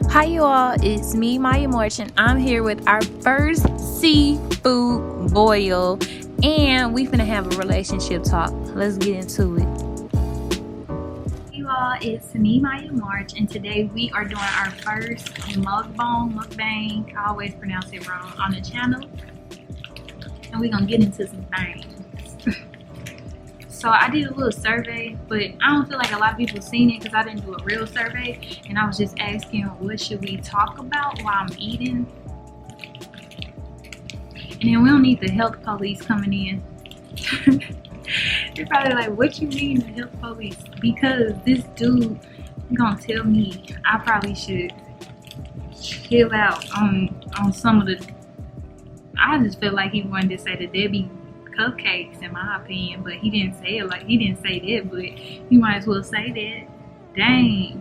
Hi you all, it's me, Maya Morch, and I'm here with our first seafood boil, and we finna have a relationship talk. Let's get into it. Hey you all, it's me, Maya Morch, and today we are doing our first mukbang, I always pronounce it wrong, on the channel, and we're gonna get into some things. So I did a little survey, but I don't feel like a lot of people seen it because I didn't do a real survey. And I was just asking, what should we talk about while I'm eating? And then we don't need the health police coming in. They're probably like, what you mean the health police? Because this dude gonna tell me I probably should chill out on some of the. I just feel like he wanted to say the Debbie cupcakes in my opinion, but he didn't say it like he didn't say that, but you might as well say that. Dang.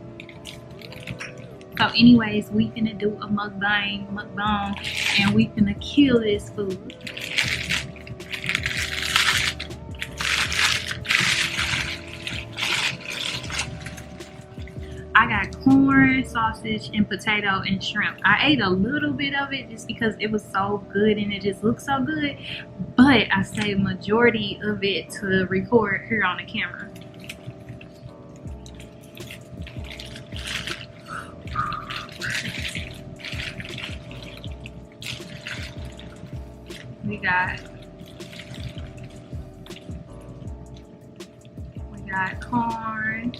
So anyways, we finna do a mukbang, and we finna kill this food. I got corn, sausage, and potato and shrimp. I ate a little bit of it just because it was so good and it just looked so good, but I saved majority of it to record here on the camera. We got corn.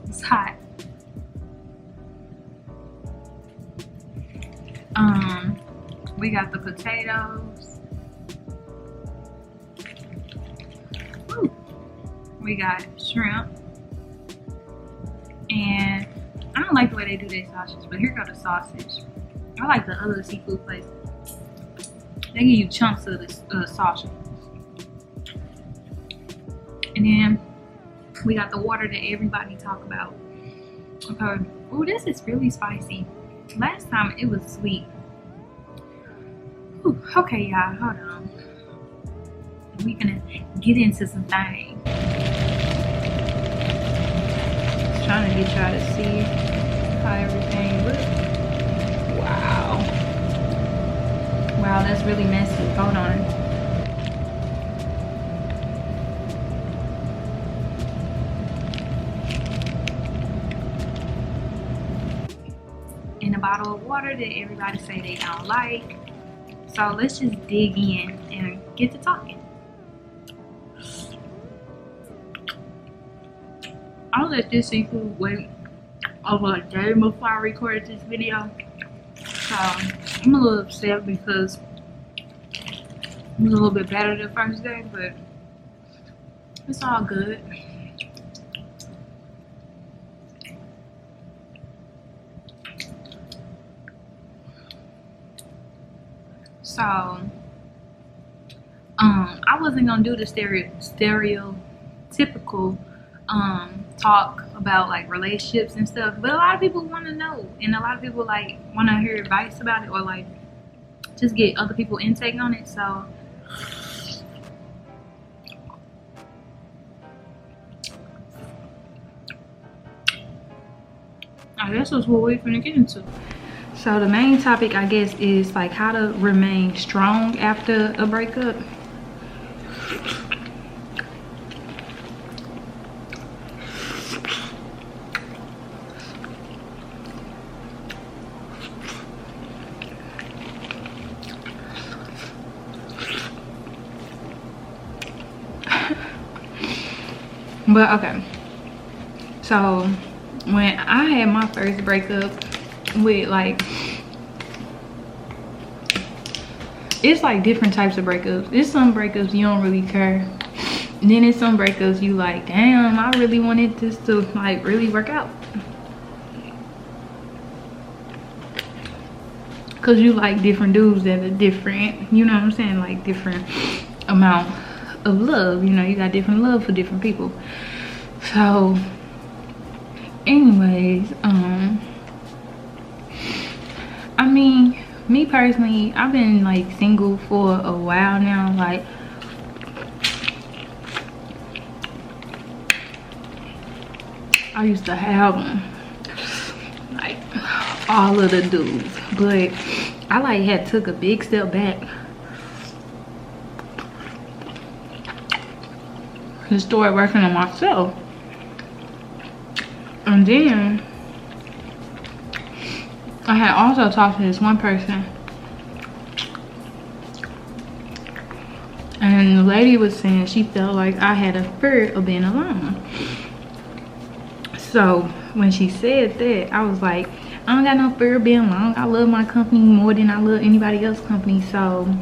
It's hot. We got the potatoes. Woo. We got shrimp. And I don't like the way they do their sausage, but here go the sausage. I like the other seafood places. They give you chunks of the sausage. And then we got the water that everybody talk about. Okay. Oh, this is really spicy. Last time it was sweet. Ooh, okay, y'all, hold on. We gonna get into some things. Just trying to get y'all to see how everything looks. Wow. Wow, that's really messy. Hold on. In a bottle of water that everybody say they don't like. So let's just dig in and get to talking. I'll let this seafood wait over a day before I recorded this video. So I'm a little upset because it was a little bit better the first day, but it's all good. So, I wasn't gonna do the stereotypical talk about like relationships and stuff, but a lot of people want to know, and a lot of people like want to hear advice about it, or like just get other people intake on it. So, I guess that's what we're gonna get into. So the main topic, I guess, is like how to remain strong after a breakup. But okay, so when I had my first breakup with, like, it's like different types of breakups. There's some breakups you don't really care, and then there's some breakups you like, damn, I really wanted this to like really work out, because you like different dudes that are different, you know what I'm saying, like different amount of love, you know, you got different love for different people. So anyways, I mean, me personally, I've been like single for a while now. Like I used to have them, like all of the dudes, but I like had took a big step back to start working on myself. And then I had also talked to this one person, and the lady was saying she felt like I had a fear of being alone. So when she said that, I was like, I don't got no fear of being alone. I love my company more than I love anybody else's company. So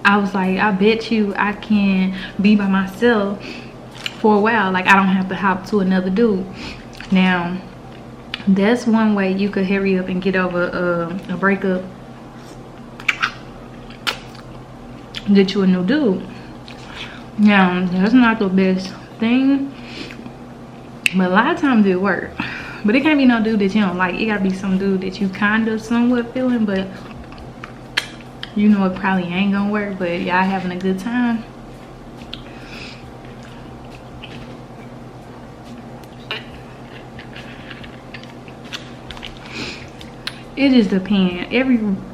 I was like, I bet you I can be by myself for a while. Like, I don't have to hop to another dude. Now, that's one way you could hurry up and get over a breakup. Get you a new dude. Now, that's not the best thing, but a lot of times it works. But it can't be no dude that you don't like. It gotta be some dude that you kind of somewhat feeling, but you know it probably ain't gonna work, but y'all having a good time. It just depends.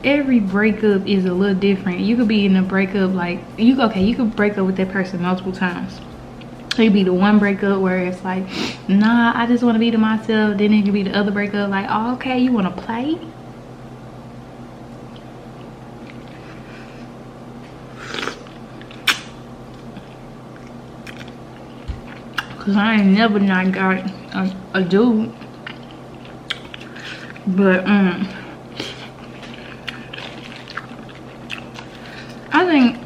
Every breakup is a little different. You could be in a breakup like you could break up with that person multiple times. It could be the one breakup where it's like, nah, I just want to be to myself. Then it could be the other breakup like, oh, okay, you want to play? Cause I ain't never not got a dude. But I think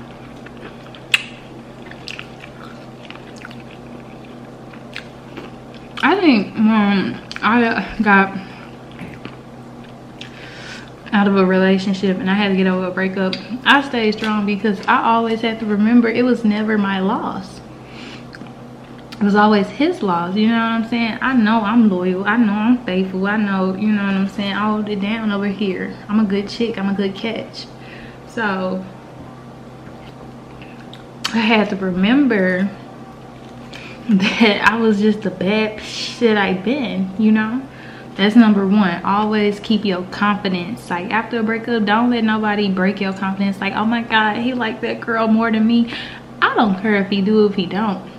I got out of a relationship and I had to get over a breakup, I stayed strong because I always had to remember it was never my loss. It was always his loss, you know what I'm saying? I know I'm loyal, I know I'm faithful, I know, you know what I'm saying, I hold it down over here. I'm a good chick, I'm a good catch. So I had to remember that I was just the bad shit I've been, you know? That's number one. Always keep your confidence. Like, after a breakup, don't let nobody break your confidence. Like, oh my God, he liked that girl more than me. I don't care if he do, if he don't.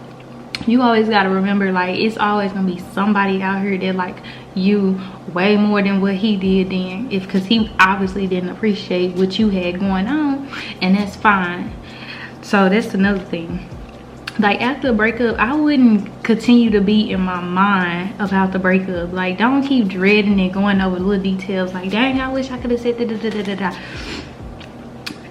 You always got to remember, like, it's always gonna be somebody out here that like you way more than what he did then, because he obviously didn't appreciate what you had going on, and that's fine. So that's another thing. Like, after a breakup, I wouldn't continue to be in my mind about the breakup. Like, don't keep dreading and going over little details like, dang, I wish I could have said da da da da da.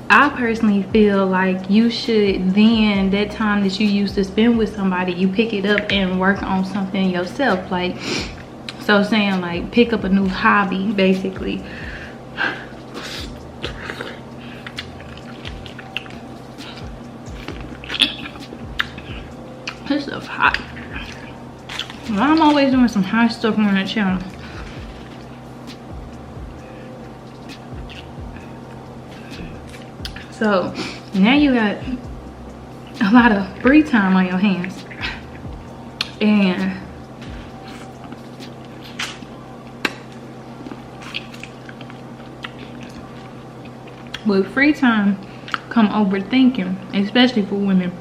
I personally feel like you should then, that time that you used to spend with somebody, you pick it up and work on something yourself. Like, so saying like pick up a new hobby basically. This stuff hot. Well, I'm always doing some hot stuff on that channel. So now you got a lot of free time on your hands, and with free time come overthinking, especially for women.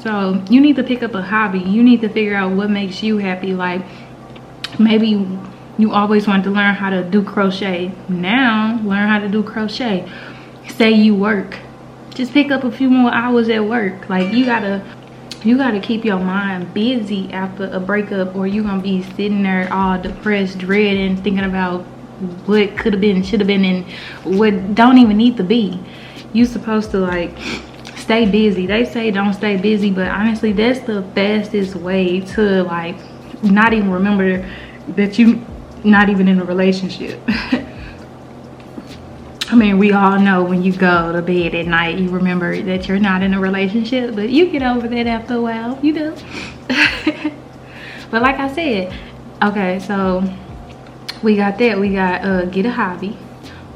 So you need to pick up a hobby. You need to figure out what makes you happy. Like, maybe you always wanted to learn how to do crochet. Now learn how to do crochet. Say you work, just pick up a few more hours at work. Like, you gotta keep your mind busy after a breakup, or you're gonna be sitting there all depressed, dreading, thinking about what could have been, should have been, and what don't even need to be. You supposed to like stay busy. They say don't stay busy, but honestly that's the fastest way to like not even remember that you not even in a relationship. I mean, we all know when you go to bed at night, you remember that you're not in a relationship, but you get over that after a while. You do. But like I said, okay, so we got that. We got get a hobby.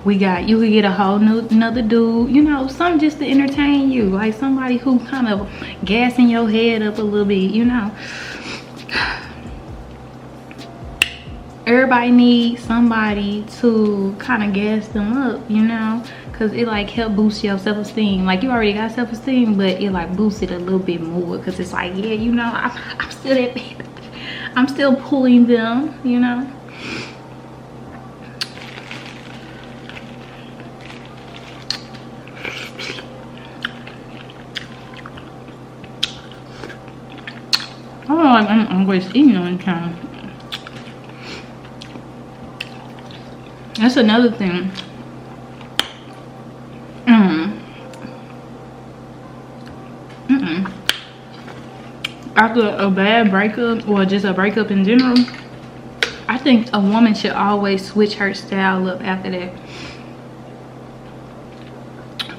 We got, you could get a whole another dude, you know, something just to entertain you, like somebody who kind of gassing your head up a little bit, you know. everybody needs somebody to kind of gas them up, you know, because it like help boost your self-esteem. Like you already got self-esteem, but it like boosts it a little bit more, because it's like, yeah, you know, I'm still that bad. I'm still pulling them, you know. Oh, I'm always eating on time. That's another thing. After a bad breakup, or just a breakup in general, I think a woman should always switch her style up after that.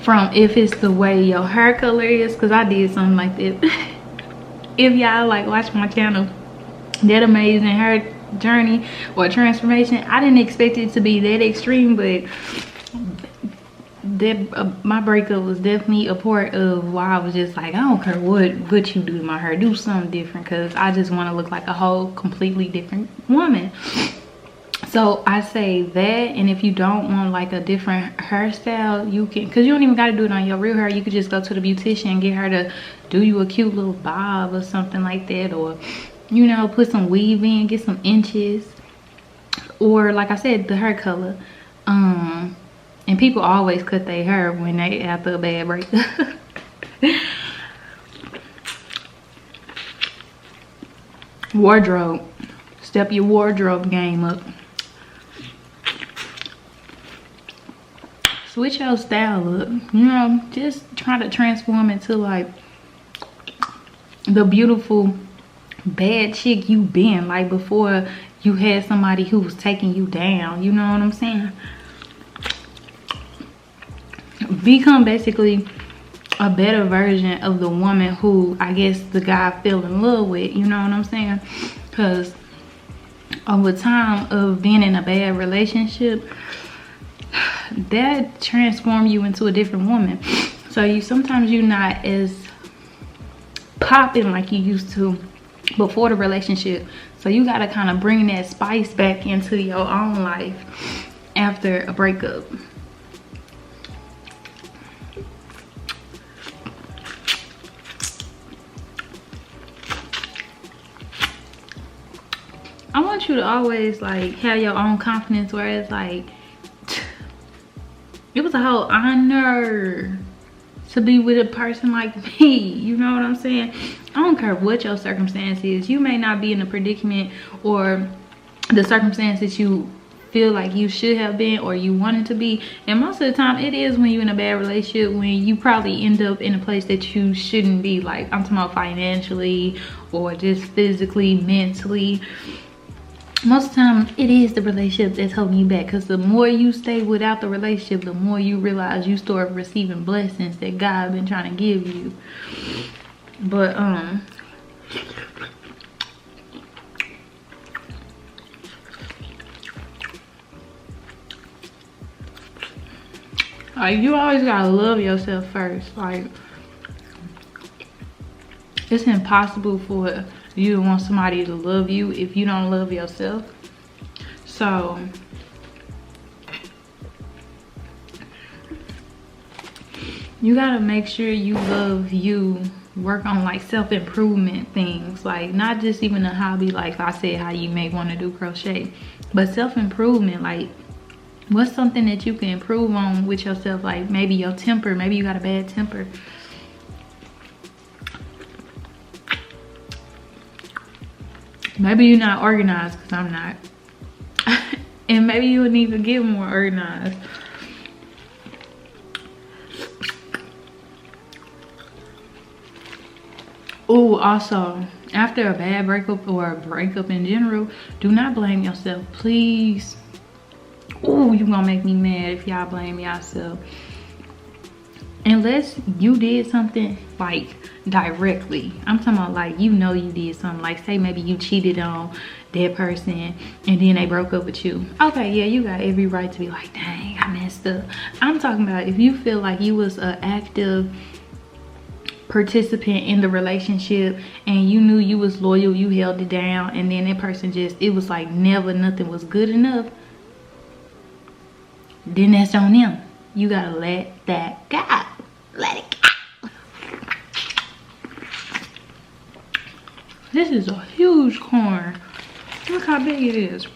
From if it's the way your hair color is, because I did something like that. If y'all like watch my channel, that amazing hair journey or transformation, I didn't expect it to be that extreme, but that my breakup was definitely a part of why I was just like, I don't care what you do to my hair, do something different, because I just want to look like a whole completely different woman. So I say that. And if you don't want like a different hairstyle, you can, because you don't even got to do it on your real hair, you could just go to the beautician and get her to do you a cute little bob or something like that, or you know, put some weave in, get some inches, or like I said, the hair color. And people always cut their hair when they after a bad breakup. Wardrobe, step your wardrobe game up. Switch your style up, you know, just try to transform into like the beautiful bad chick you been, like before you had somebody who was taking you down, you know what I'm saying? Become basically a better version of the woman who I guess the guy fell in love with, you know what I'm saying? Because over time of being in a bad relationship, that transforms you into a different woman. So you sometimes you're not as popping like you used to before the relationship, so you got to kind of bring that spice back into your own life after a breakup. I want you to always like have your own confidence, where it's like it was a whole honor to be with a person like me, you know what I'm saying? I don't care what your circumstance is. You may not be in a predicament or the circumstance that you feel like you should have been or you wanted to be, and most of the time it is when you're in a bad relationship, when you probably end up in a place that you shouldn't be. Like I'm talking about financially or just physically, mentally. Most of the time it is the relationship that's holding you back, because the more you stay without the relationship, the more you realize you start receiving blessings that God been trying to give you. But like you always gotta love yourself first. Like it's impossible for you to want somebody to love you if you don't love yourself. So you gotta make sure you love you. Work on like self-improvement things, like not just even a hobby, like I said how you may want to do crochet, but self-improvement. Like what's something that you can improve on with yourself? Like maybe your temper, maybe you got a bad temper. Maybe you're not organized, because I'm not. And maybe you would need to get more organized. Oh, also, after a bad breakup or a breakup in general, do not blame yourself, please. Oh, you gonna make me mad if y'all blame yourself. Unless you did something like directly. I'm talking about like, you know, you did something, like say maybe you cheated on that person and then they broke up with you. Okay, yeah, you got every right to be like, dang, I messed up. I'm talking about if you feel like you was an active participant in the relationship and you knew you was loyal, you held it down, and then that person just, it was like never nothing was good enough, then that's on them. You gotta let that go. Let it go. This is a huge corn. Look how big it is.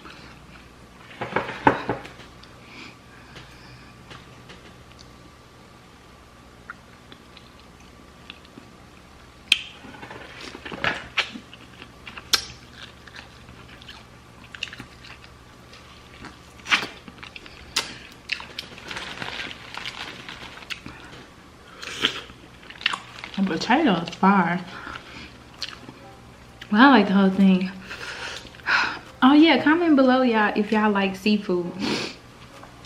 The potato is fire. Well, I like the whole thing. Oh yeah, comment below y'all if y'all like seafood.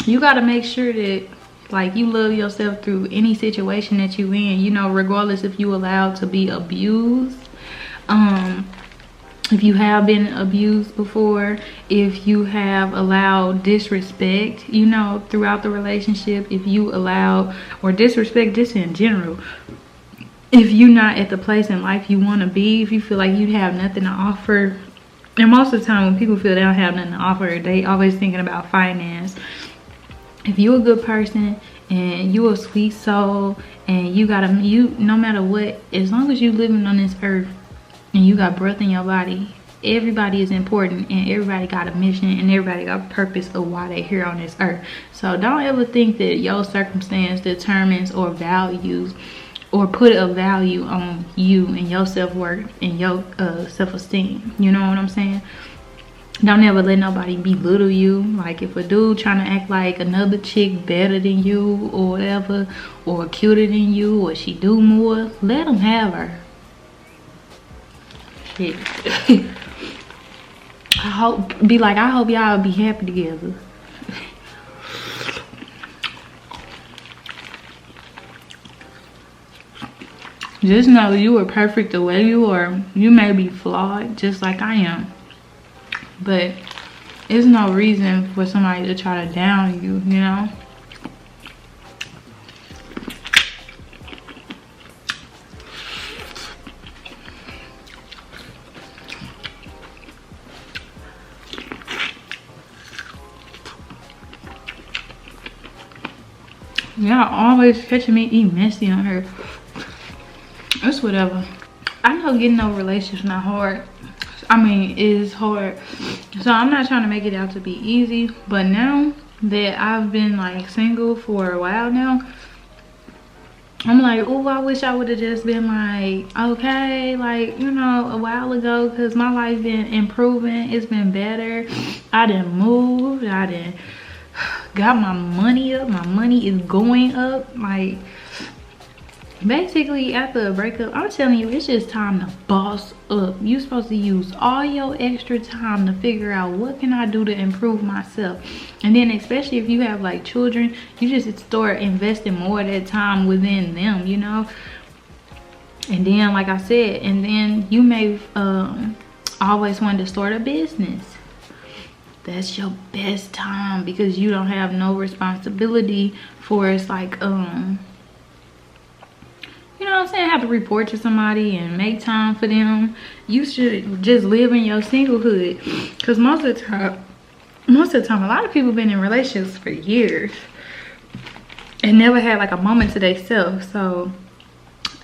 You gotta make sure that like you love yourself through any situation that you in, you know, regardless if you allowed to be abused, if you have been abused before, if you have allowed disrespect, you know, throughout the relationship, if you allow, or disrespect just in general, if you're not at the place in life you want to be, if you feel like you have nothing to offer. And most of the time when people feel they don't have nothing to offer, they always thinking about finance. If you're a good person and you a sweet soul and you no matter what, as long as you living on this earth and you got breath in your body, everybody is important and everybody got a mission and everybody got a purpose of why they're here on this earth. So don't ever think that your circumstance determines or values or put a value on you and your self-worth and your self-esteem. You know what I'm saying? Don't ever let nobody belittle you. Like if a dude trying to act like another chick better than you or whatever, or cuter than you, or she do more, let him have her. Shit. I hope y'all be happy together. Just know you are perfect the way you are. You may be flawed just like I am, but there's no reason for somebody to try to down you, you know? Y'all always catching me eat messy on her. It's whatever. I know getting no relationship's not hard. I mean, it is hard. So I'm not trying to make it out to be easy. But now that I've been like single for a while now, I'm like, oh, I wish I would have just been like, okay, like, you know, a while ago, because my life been improving. It's been better. I done moved. I done got my money up. My money is going up. Like, basically after a breakup, I'm telling you, it's just time to boss up. You're supposed to use all your extra time to figure out what can I do to improve myself. And then especially if you have like children, you just start investing more of that time within them, you know. And then like I said, and then you may always want to start a business. That's your best time because you don't have no responsibility for it's like you know what I'm saying, have to report to somebody and make time for them. You should just live in your singlehood, because most of the time a lot of people been in relationships for years and never had like a moment to themselves. So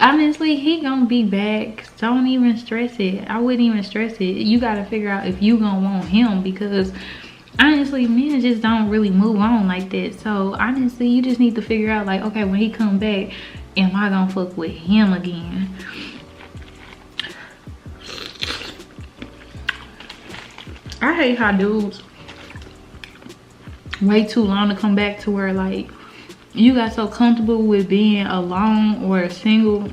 honestly, he gonna be back. Don't even stress it. I wouldn't even stress it. You gotta figure out if you gonna want him, because honestly, men just don't really move on like that. So honestly, you just need to figure out like, okay, when he come back, am I gonna fuck with him again? I hate how dudes wait too long to come back, to where like you got so comfortable with being alone or single,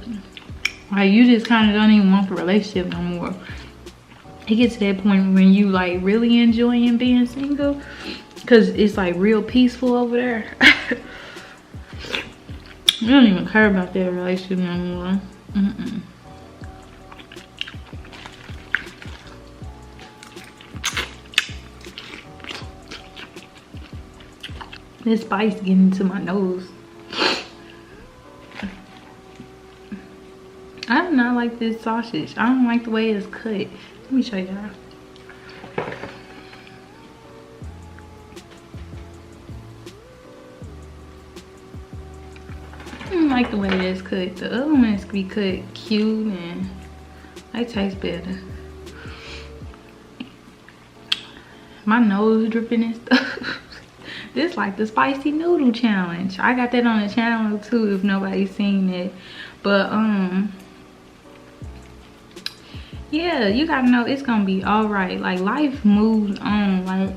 like you just kind of don't even want the relationship no more. It gets to that point when you like really enjoying being single, because it's like real peaceful over there. You don't even care about that relationship no more. This spice getting into my nose. like this sausage. I don't like the way it's cut. Let me show y'all. I don't like the way it's cut. The other ones can be cut cute and they taste better. My nose dripping and stuff. This like the spicy noodle challenge. I got that on the channel too if nobody's seen it. But yeah, you gotta know it's gonna be all right. Like life moves on. Like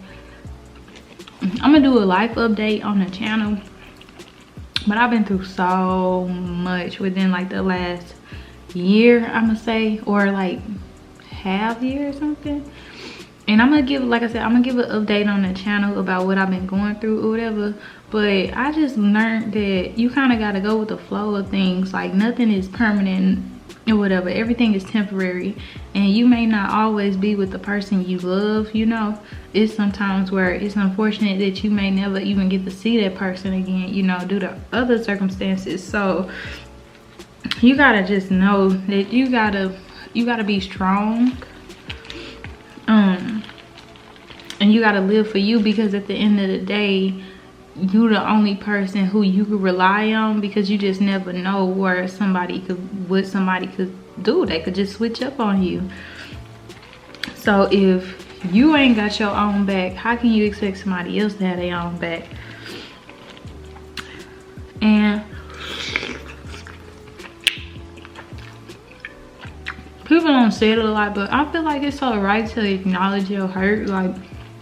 I'm gonna do a life update on the channel, but I've been through so much within like the last year, I'm gonna say, or like half year or something. And I'm gonna give, like I said, I'm gonna give an update on the channel about what I've been going through or whatever. But I just learned that you kind of gotta go with the flow of things. Like nothing is permanent or whatever. Everything is temporary, and you may not always be with the person you love. You know, it's sometimes where it's unfortunate that you may never even get to see that person again, you know, due to other circumstances. So you gotta just know that you gotta be strong, and you gotta live for you, because at the end of the day, you the only person who you could rely on, because you just never know what somebody could do. They could just switch up on you. So if you ain't got your own back, how can you expect somebody else to have their own back? And people don't say it a lot, but I feel like it's so right to acknowledge your hurt. Like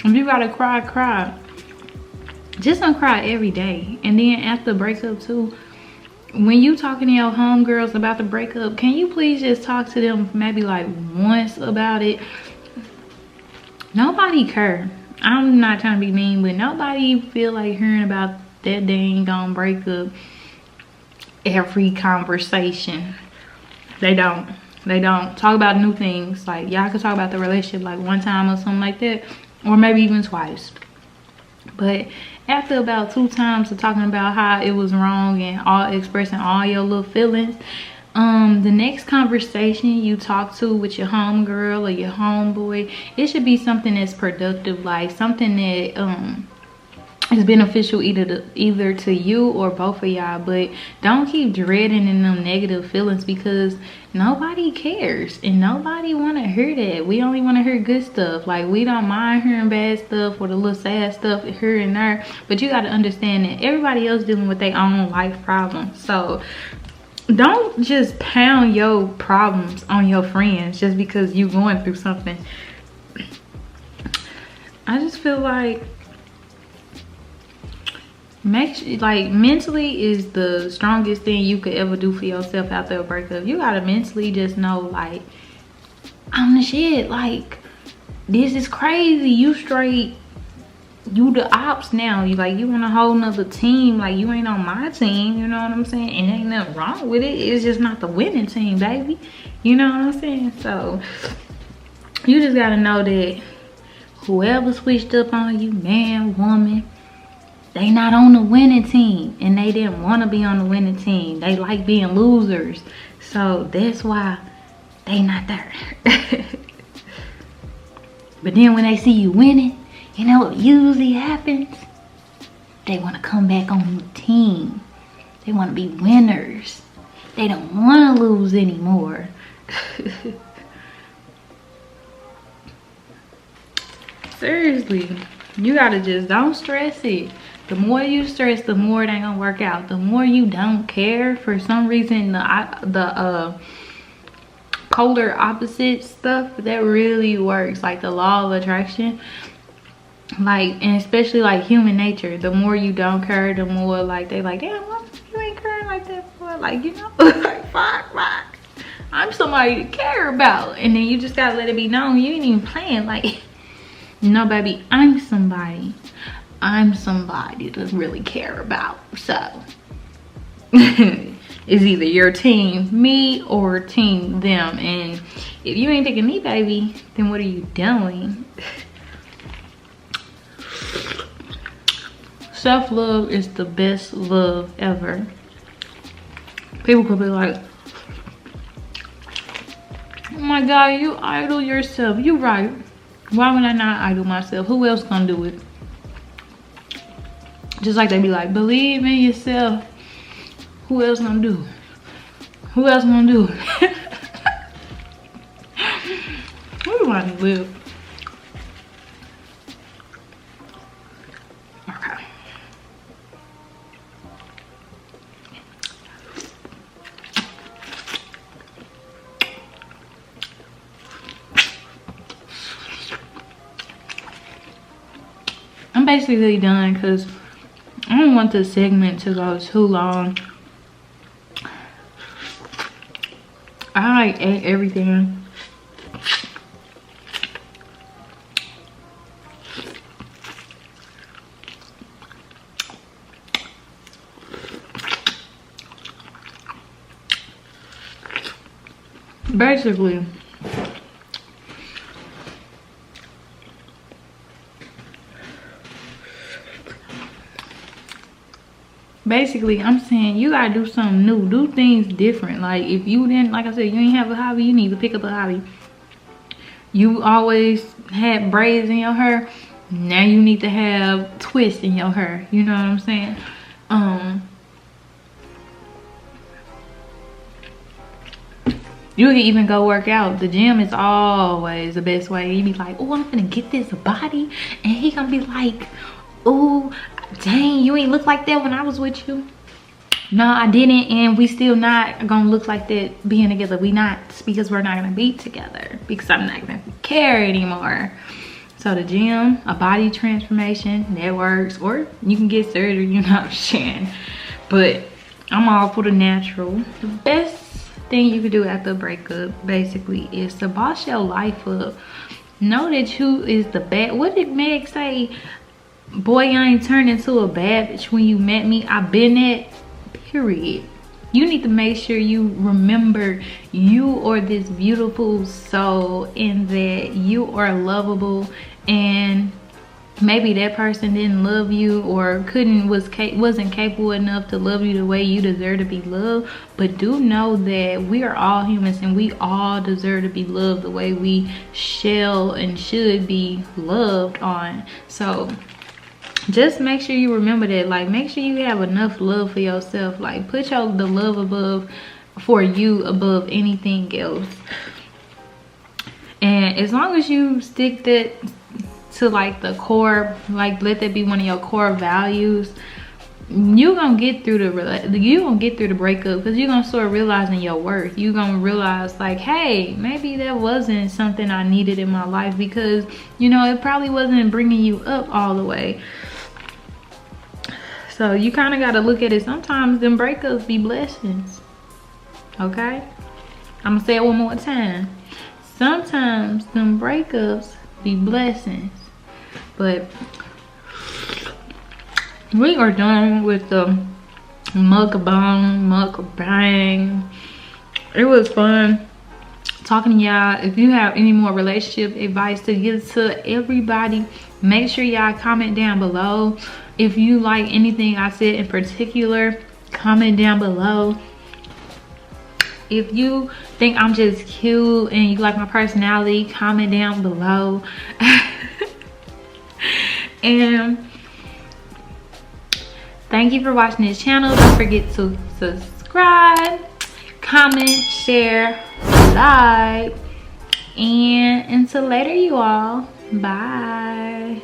if you gotta cry, cry. Just don't cry every day. And then after breakup too, when you talking to your homegirls about the breakup, can you please just talk to them maybe like once about it? Nobody care. I'm not trying to be mean, but nobody feel like hearing about that dang gone breakup every conversation. They don't talk about new things. Like y'all could talk about the relationship like one time or something like that, or maybe even twice. But after about 2 times of talking about how it was wrong and all expressing all your little feelings, the next conversation you talk to with your homegirl or your homeboy, it should be something that's productive, like something that is beneficial either to you or both of y'all. But don't keep dreading in them negative feelings, because nobody cares and nobody want to hear that. We only want to hear good stuff. Like we don't mind hearing bad stuff or the little sad stuff here and there, but you got to understand that everybody else dealing with their own life problems. So don't just pound your problems on your friends just because you going through something. I just feel like mentally is the strongest thing you could ever do for yourself after a breakup. You gotta mentally just know, like, I'm the shit. Like, this is crazy. You straight, you the ops now. You on a whole nother team. Like, you ain't on my team. You know what I'm saying? And ain't nothing wrong with it. It's just not the winning team, baby. You know what I'm saying? So you just gotta know that whoever switched up on you, man, woman, they not on the winning team, and they didn't want to be on the winning team. They like being losers, so that's why they not there. But then when they see you winning, you know what usually happens? They want to come back on the team. They want to be winners. They don't want to lose anymore. Seriously, you gotta just don't stress it. The more you stress, the more it ain't gonna work out. The more you don't care, for some reason, the polar opposite stuff, that really works. Like the law of attraction, like, and especially like human nature. The more you don't care, the more like they like, damn, what, you ain't caring like that for? Like, you know, like fuck. I'm somebody to care about. And then you just gotta let it be known you ain't even playing. Like, no, baby, I'm somebody to really care about. So it's either your team me or team them, and if you ain't taking me, baby, then what are you doing? Self-love is the best love ever. People could be like, my God, you idol yourself. You right. Why would I not idol myself? Who else gonna do it? Just like they be like, believe in yourself. Who else gonna do it? Who else gonna do it? Where do I live? Okay. I'm basically done because I don't want this segment to go too long. I like ate everything. Basically, I'm saying you gotta do something new, do things different. Like if you didn't, like I said, you ain't have a hobby, you need to pick up a hobby. You always had braids in your hair, now you need to have twists in your hair. You know what I'm saying? You can even go work out. The gym is always the best way. You be like, oh, I'm gonna get this body, and he gonna be like, oh, dang, you ain't look like that when I was with you. No, I didn't, and we still not gonna look like that being together. We not, because we're not gonna be together, because I'm not gonna care anymore. So the gym, a body transformation, that works. Or you can get surgery, you know what I'm saying? But I'm all for the natural. The best thing you can do after a breakup basically is to boss your life up. Know that you is the bad. What did Meg say? Boy, I ain't turned into a bad bitch when you met me. I been that, period. You need to make sure you remember you are this beautiful soul, and that you are lovable, and maybe that person didn't love you or wasn't capable enough to love you the way you deserve to be loved. But do know that we are all humans, and we all deserve to be loved the way we shall and should be loved on. So just make sure you remember that. Like, make sure you have enough love for yourself. Like, put the love above for you above anything else. And as long as you stick that to like the core, like let that be one of your core values, you're gonna get through the breakup, because you're gonna start realizing your worth. You're gonna realize like, hey, maybe that wasn't something I needed in my life, because you know it probably wasn't bringing you up all the way. So you kind of got to look at it. Sometimes them breakups be blessings. Okay, I'm gonna say it one more time. Sometimes them breakups be blessings. But we are done with the mukbang. It was fun talking to y'all. If you have any more relationship advice to give to everybody, make sure y'all comment down below. If you like anything I said in particular, comment down below. If you think I'm just cute and you like my personality, comment down below. And thank you for watching this channel. Don't forget to subscribe, comment, share, like, and until later, you all. Bye.